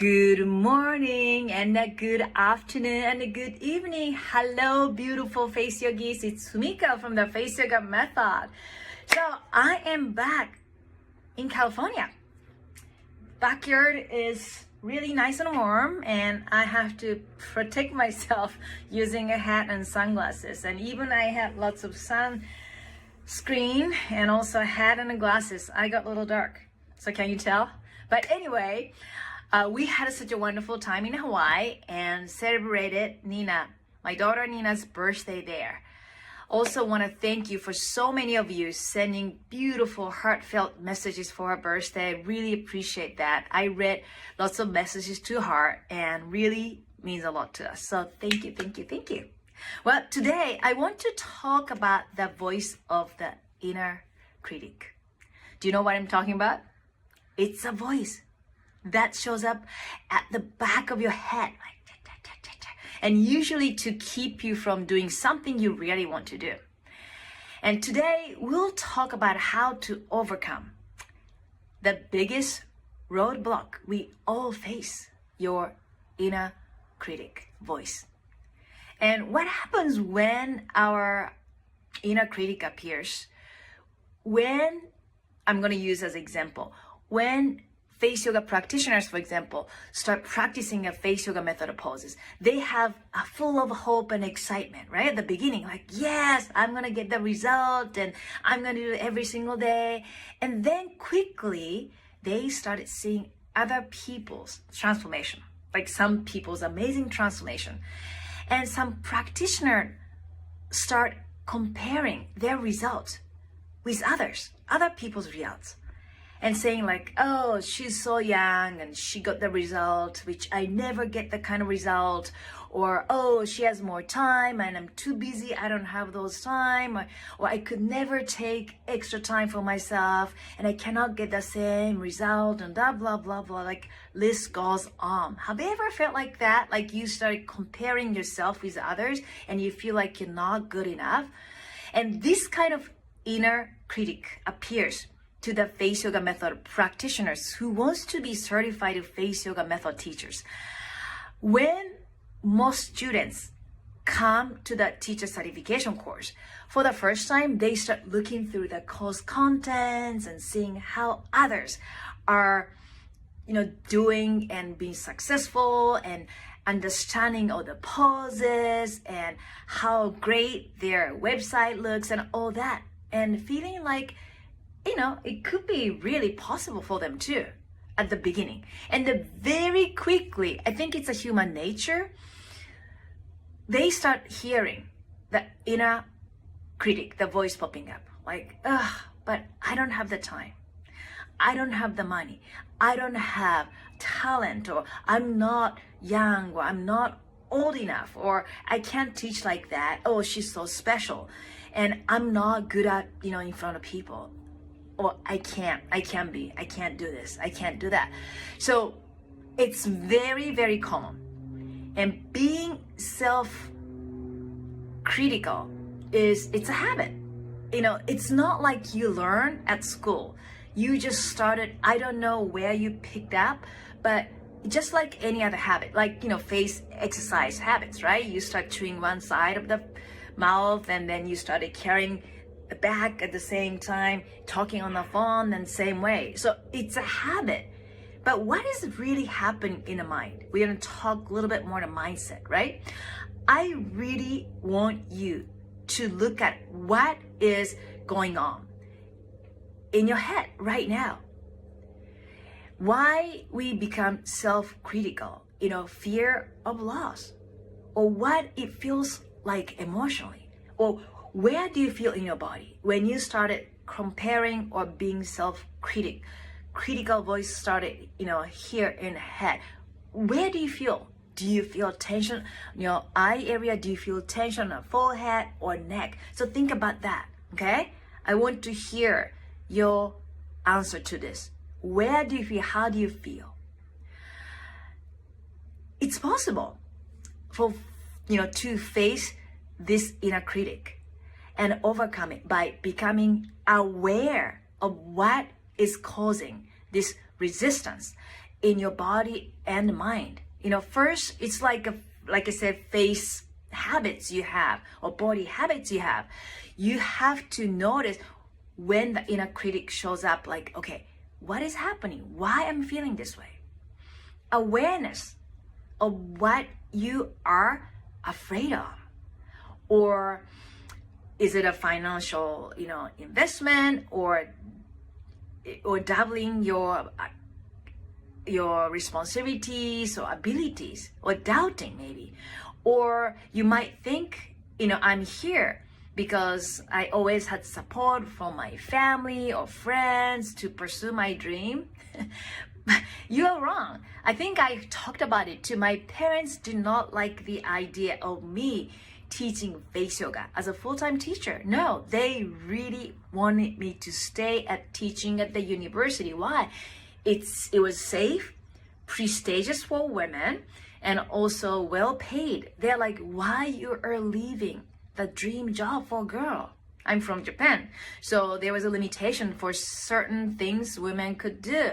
Good morning and a good afternoon and a good evening. Hello, beautiful face yogis. It's Sumika from the Face Yoga Method. So I am back in California. Backyard is really nice and warm, and I have to protect myself using a hat and sunglasses. And even I had lots of sunscreen and also a hat and glasses. I got a little dark. So can you tell? But anyway, we had such a wonderful time in Hawaii and celebrated my daughter Nina's birthday there. Also want to thank you for so many of you sending beautiful, heartfelt messages for her birthday. I really appreciate that. I read lots of messages to her and really means a lot to us. So thank you, thank you, thank you. Well, today I want to talk about the voice of the inner critic. Do you know what I'm talking about? It's a voice that shows up at the back of your head, and usually to keep you from doing something you really want to do. And today we'll talk about how to overcome the biggest roadblock we all face, your inner critic voice. And what happens when our inner critic appears? I'm going to use as example, when face yoga practitioners, for example, start practicing a face yoga method of poses, they have a full of hope and excitement, right? At the beginning, like, yes, I'm going to get the result and I'm going to do it every single day. And then quickly, they started seeing other people's transformation, like some people's amazing transformation. And some practitioners start comparing their results with other people's results. And saying like, oh, she's so young and she got the result, which I never get the kind of result. Or, oh, she has more time and I'm too busy, I don't have those time. Or I could never take extra time for myself and I cannot get the same result and blah, blah, blah, blah. Like list goes on. Have you ever felt like that? Like you started comparing yourself with others and you feel like you're not good enough? And this kind of inner critic appears to the face yoga method practitioners who wants to be certified face yoga method teachers. When most students come to the teacher certification course, for the first time, they start looking through the course contents and seeing how others are, doing and being successful and understanding all the poses and how great their website looks and all that. And feeling like, it could be really possible for them too at the beginning. And then very quickly, I think it's a human nature, they start hearing the inner critic, the voice popping up like, but I don't have the time. I don't have the money. I don't have talent, or I'm not young, or I'm not old enough, or I can't teach like that. Oh, she's so special. And I'm not good at, in front of people. Or I can't do this, I can't do that. So it's very, very common. And being self-critical it's a habit. It's not like you learn at school. You just started, I don't know where you picked up, but just like any other habit, like, face exercise habits, right? You start chewing one side of the mouth and then you started carrying back at the same time, talking on the phone and same way. So it's a habit. But what is really happening in the mind? We're going to talk a little bit more to mindset, right? I really want you to look at what is going on in your head right now. Why we become self-critical, fear of loss, or what it feels like emotionally, or where do you feel in your body when you started comparing or being critical voice started, here in the head? Where do you feel? Do you feel tension in your eye area? Do you feel tension on the forehead or neck? So think about that, okay? I want to hear your answer to this. Where do you feel? How do you feel? It's possible for, to face this inner critic and overcome it by becoming aware of what is causing this resistance in your body and mind. First, it's like I said, face habits you have or body habits you have. You have to notice when the inner critic shows up, like, okay, what is happening? Why am I feeling this way? Awareness of what you are afraid of. Or is it a financial, investment, or doubling your responsibilities or abilities, or doubting maybe. Or you might think, I'm here because I always had support from my family or friends to pursue my dream. You are wrong. I think I talked about it too. My parents did not like the idea of me teaching face yoga as a full-time teacher. No, they really wanted me to stay at teaching at the university. Why? It was safe, prestigious for women, and also well paid. They're like, why you are leaving the dream job for a girl? I'm from Japan, so there was a limitation for certain things women could do.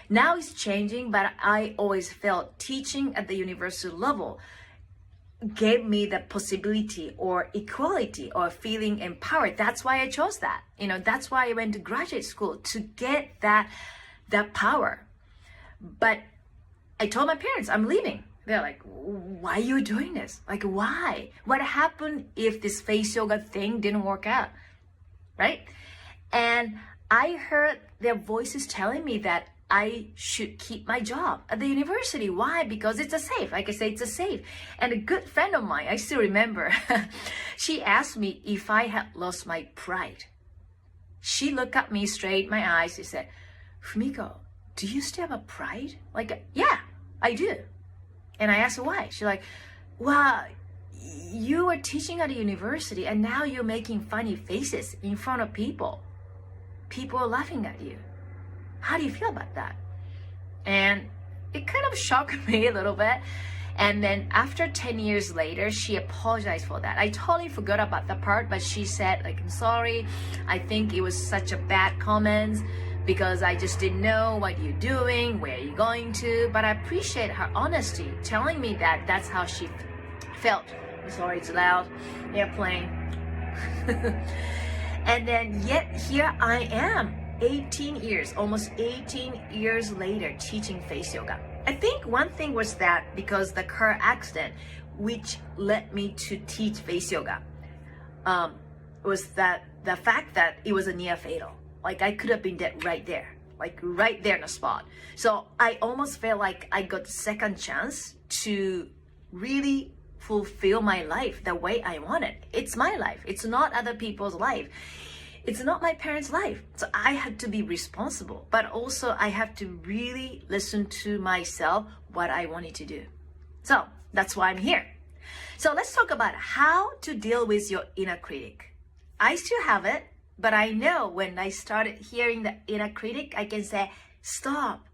Now it's changing, but I always felt teaching at the university level gave me the possibility or equality or feeling empowered. That's why I chose that. That's why I went to graduate school, to get that power. But I told my parents I'm leaving. They're like, why are you doing this? Like, why? What happened if this face yoga thing didn't work out? Right? And I heard their voices telling me that I should keep my job at the university. Why? Because it's a safe. Like I say, it's a safe. And a good friend of mine, I still remember, she asked me if I had lost my pride. She looked at me straight in my eyes. She said, Fumiko, do you still have a pride? Like, yeah, I do. And I asked her why. She's like, well, you were teaching at a university and now you're making funny faces in front of people. People are laughing at you. How do you feel about that? And it kind of shocked me a little bit. And then after 10 years later, she apologized for that. I totally forgot about the part, but she said, like, I'm sorry. I think it was such a bad comment because I just didn't know what you're doing, where you're going to. But I appreciate her honesty, telling me that that's how she felt. I'm sorry, it's loud. Airplane. And then yet here I am. 18 years, almost 18 years later, teaching face yoga. I think one thing was that because the car accident, which led me to teach face yoga, was that the fact that it was a near fatal. Like I could have been dead right there, like right there in the spot. So I almost felt like I got the second chance to really fulfill my life the way I wanted. It's my life. It's not other people's life. It's not my parents' life. So I had to be responsible, but also I have to really listen to myself, what I wanted to do. So that's why I'm here. So let's talk about how to deal with your inner critic. I still have it, but I know when I started hearing the inner critic, I can say, stop.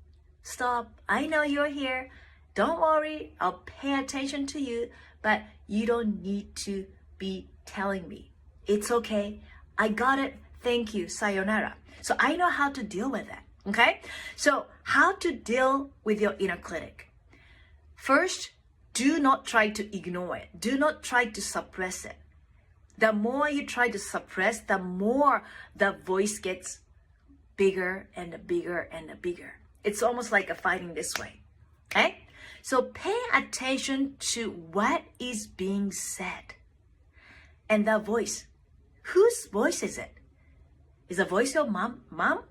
I know you're here. Don't worry. I'll pay attention to you, but you don't need to be telling me. It's okay. I got it. Thank you. Sayonara. So I know how to deal with that. Okay? So how to deal with your inner critic. First, do not try to ignore it. Do not try to suppress it. The more you try to suppress, the more the voice gets bigger and bigger and bigger. It's almost like a fighting this way. Okay? So pay attention to what is being said. And the voice. Whose voice is it? Is the voice your mom?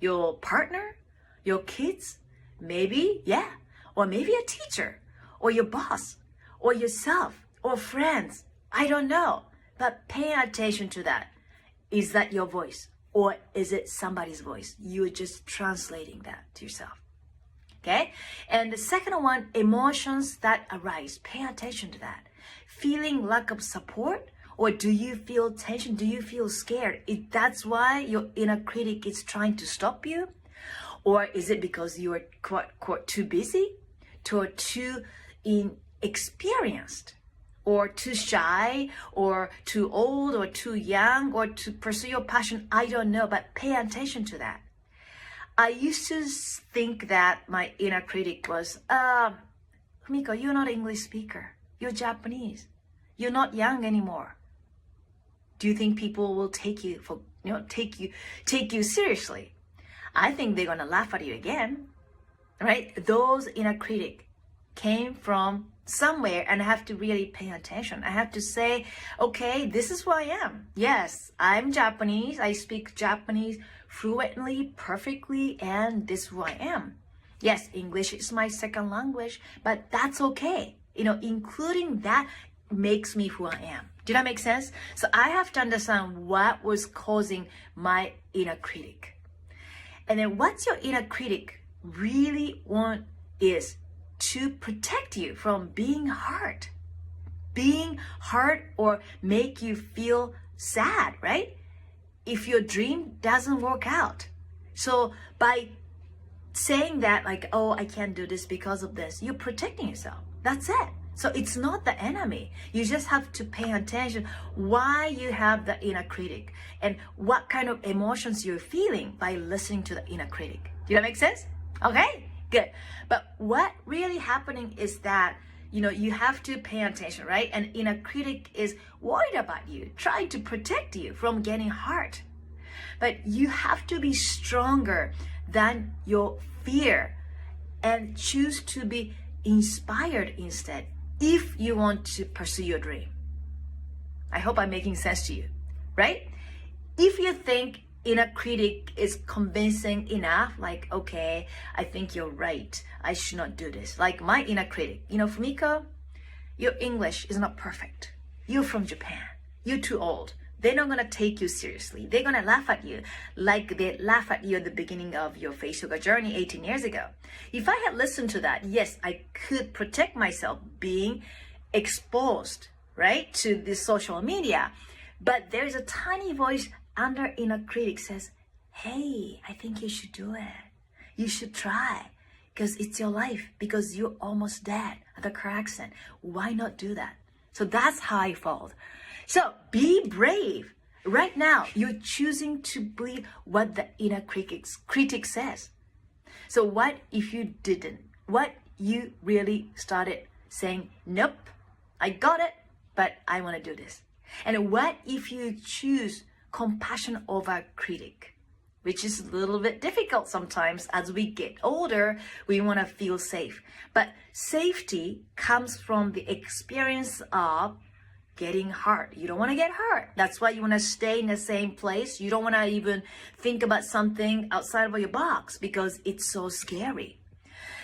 Your partner? Your kids? Maybe, yeah. Or maybe a teacher, or your boss, or yourself, or friends. I don't know. But pay attention to that. Is that your voice? Or is it somebody's voice? You're just translating that to yourself. Okay? And the second one, emotions that arise. Pay attention to that. Feeling lack of support? Or do you feel tension? Do you feel scared? That's why your inner critic is trying to stop you? Or is it because you are quite too busy? Or too inexperienced? Or too shy? Or too old? Or too young? Or to pursue your passion? I don't know, but pay attention to that. I used to think that my inner critic was, Humiko, you're not an English speaker. You're Japanese. You're not young anymore. Do you think people will take you seriously? I think they're gonna laugh at you again, right? Those inner critic came from somewhere, and I have to really pay attention. I have to say, okay, this is who I am. Yes, I'm Japanese. I speak Japanese fluently, perfectly, and this is who I am. Yes, English is my second language, but that's okay. Including that makes me who I am. Did that make sense? So I have to understand what was causing my inner critic. And then what's your inner critic really want is to protect you from being hurt or make you feel sad, right? If your dream doesn't work out. So by saying that, like, oh, I can't do this because of this, you're protecting yourself. That's it. So it's not the enemy. You just have to pay attention why you have the inner critic and what kind of emotions you're feeling by listening to the inner critic. Did that make sense? Okay, good. But what really happening is that, you have to pay attention, right? And inner critic is worried about you, trying to protect you from getting hurt. But you have to be stronger than your fear and choose to be inspired instead if you want to pursue your dream. I hope I'm making sense to you, right? If you think inner critic is convincing enough, like, okay, I think you're right, I should not do this. Like my inner critic, Fumiko, your English is not perfect. You're from Japan. You're too old. They're not gonna take you seriously. They're gonna laugh at you like they laughed at you at the beginning of your face yoga journey 18 years ago. If I had listened to that, yes, I could protect myself being exposed, right, to this social media. But there is a tiny voice under inner critic says, hey, I think you should do it. You should try because it's your life, because you're almost dead at the car accident. Why not do that? So that's how I felt. So be brave. Right now, you're choosing to believe what the inner critic says. So what if you didn't? What you really started saying, nope, I got it, but I want to do this. And what if you choose compassion over critic, which is a little bit difficult sometimes. As we get older, we want to feel safe. But safety comes from the experience of getting hurt. You don't want to get hurt. That's why you want to stay in the same place. You don't want to even think about something outside of your box because it's so scary.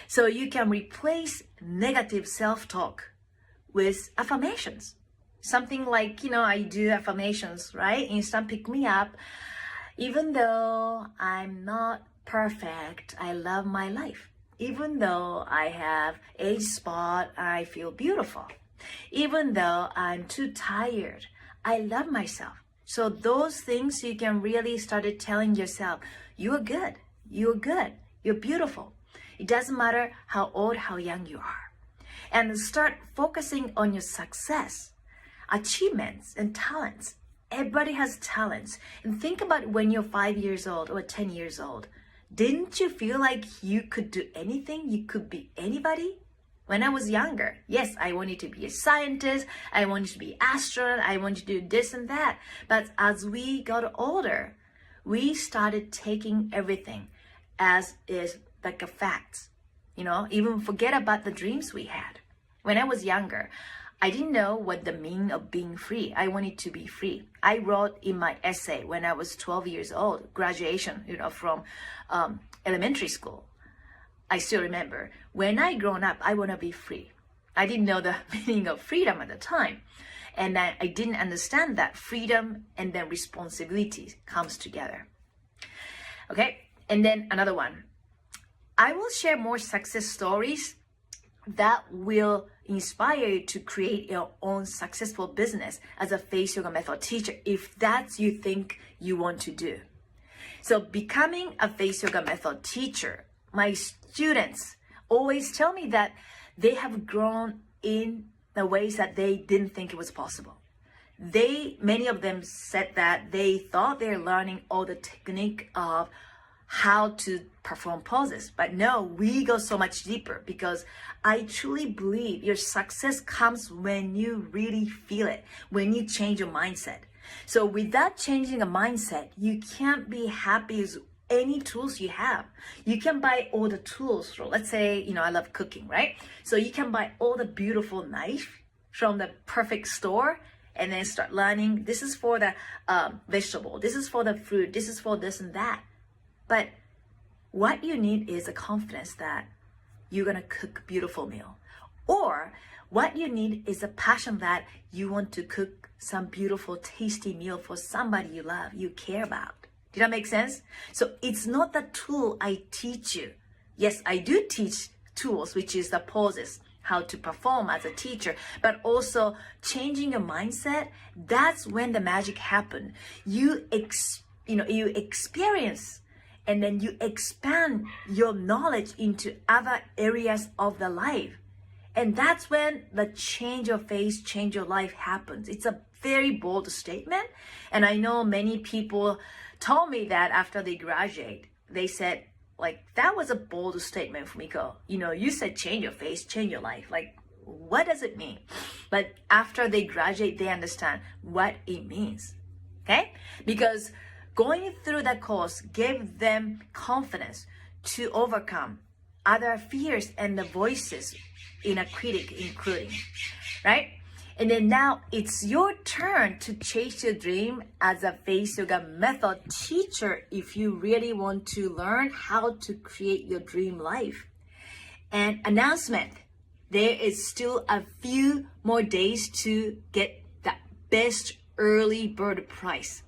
So you can replace negative self-talk with affirmations. Something like, I do affirmations, right? Instant pick me up. Even though I'm not perfect, I love my life. Even though I have age spot, I feel beautiful. Even though I'm too tired, I love myself. So those things you can really start telling yourself, you're good, you're good, you're beautiful. It doesn't matter how old, how young you are. And start focusing on your success, achievements, and talents. Everybody has talents. And think about when you're 5 years old or 10 years old. Didn't you feel like you could do anything? You could be anybody? When I was younger, yes, I wanted to be a scientist. I wanted to be an astronaut. I wanted to do this and that. But as we got older, we started taking everything as is like a fact. Even forget about the dreams we had. When I was younger, I didn't know what the meaning of being free. I wanted to be free. I wrote in my essay when I was 12 years old, graduation, from elementary school. I still remember, when I grown up, I want to be free. I didn't know the meaning of freedom at the time. And I didn't understand that freedom and then responsibility comes together. Okay, and then another one. I will share more success stories that will inspire you to create your own successful business as a face yoga method teacher if that's you think you want to do. So becoming a face yoga method teacher, my students always tell me that they have grown in the ways that they didn't think it was possible. Many of them said that they thought they're learning all the technique of how to perform poses. But no, we go so much deeper because I truly believe your success comes when you really feel it, when you change your mindset. So without changing a mindset, you can't be happy with any tools you have. You can buy all the tools from, let's say, I love cooking, right? So you can buy all the beautiful knife from the perfect store and then start learning, this is for the vegetable, this is for the fruit, this is for this and that. But what you need is a confidence that you're gonna cook a beautiful meal. Or what you need is a passion that you want to cook some beautiful, tasty meal for somebody you love, you care about. Did that make sense? So it's not the tool I teach you. Yes, I do teach tools, which is the poses, how to perform as a teacher, but also changing your mindset. That's when the magic happens. You experience, and then you expand your knowledge into other areas of the life. And that's when the change your face, change your life happens. It's a very bold statement. And I know many people told me that after they graduate, they said, like, that was a bold statement, Fumiko. You said change your face, change your life. Like, what does it mean? But after they graduate, they understand what it means, okay? Because going through that course gave them confidence to overcome other fears and the voices in a critic, including, right? And then now it's your turn to chase your dream as a face yoga method teacher if you really want to learn how to create your dream life. And announcement, there is still a few more days to get that best early bird price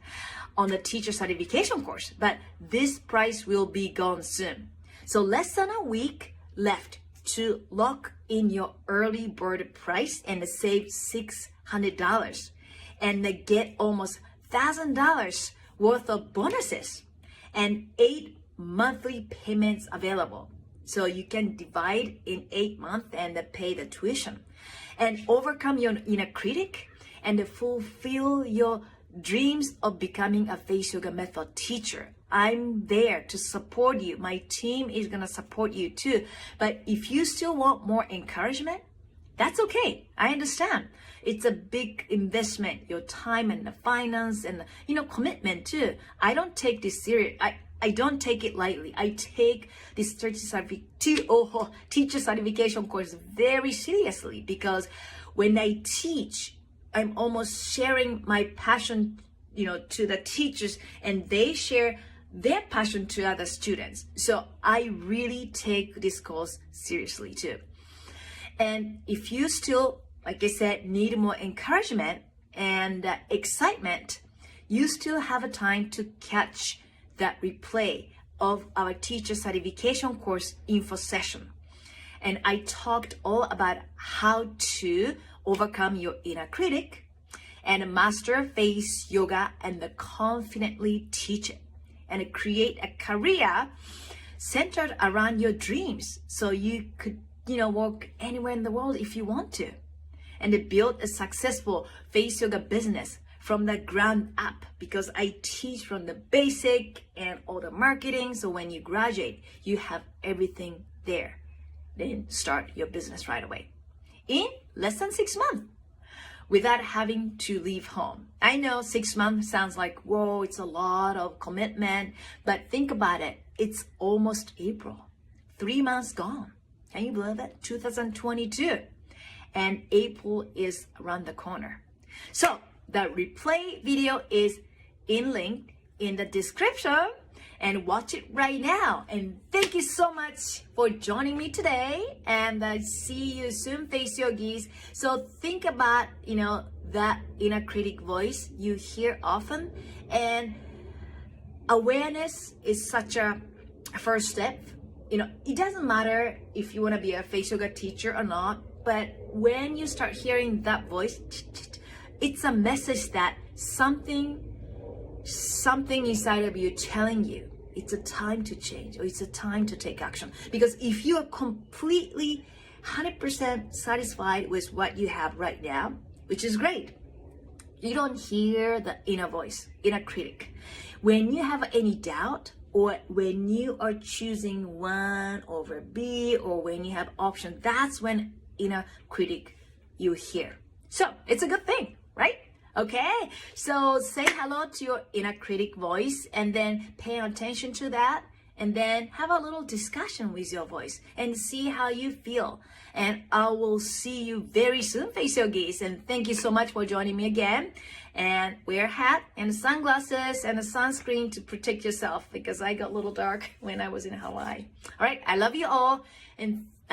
on the teacher certification course, but this price will be gone soon. So less than a week left to lock in your early bird price and save $600 and get almost $1,000 worth of bonuses and 8 monthly payments available. So you can divide in 8 months and pay the tuition and overcome your inner critic and fulfill your dreams of becoming a face yoga method teacher. I'm there to support you. My team is going to support you too. But if you still want more encouragement, that's okay. I understand. It's a big investment, your time and the finance and, commitment too. I don't take this serious. I don't take it lightly. I take this teacher certification course very seriously because when I teach, I'm almost sharing my passion, to the teachers, and they share their passion to other students. So I really take this course seriously too. And if you still, like I said, need more encouragement and excitement, you still have a time to catch that replay of our teacher certification course info session. And I talked all about how to overcome your inner critic and master face yoga and confidently teach it and create a career centered around your dreams so you could, work anywhere in the world if you want to, and build a successful face yoga business from the ground up, because I teach from the basic and all the marketing. So when you graduate, you have everything there. Then start your business right away in less than 6 months without having to leave home. I know 6 months sounds like, whoa, it's a lot of commitment, but think about it. It's almost April. 3 months gone. Can you believe it? 2022. And April is around the corner. So the replay video is link in the description, and watch it right now. And thank you so much for joining me today, and see you soon, Face Yogis. So think about, that inner critic voice you hear often, and awareness is such a first step. It doesn't matter if you want to be a face yoga teacher or not, but when you start hearing that voice, it's a message that something inside of you telling you it's a time to change, or it's a time to take action. Because if you are completely 100% satisfied with what you have right now, which is great, you don't hear the inner voice, inner critic. When you have any doubt, or when you are choosing one over B, or when you have options, that's when inner critic you hear. So it's a good thing, right? Okay, so say hello to your inner critic voice and then pay attention to that, and then have a little discussion with your voice and see how you feel. And I will see you very soon, Face Your Geese. And thank you so much for joining me again. And wear a hat and sunglasses and a sunscreen to protect yourself, because I got a little dark when I was in Hawaii. All right, I love you all. And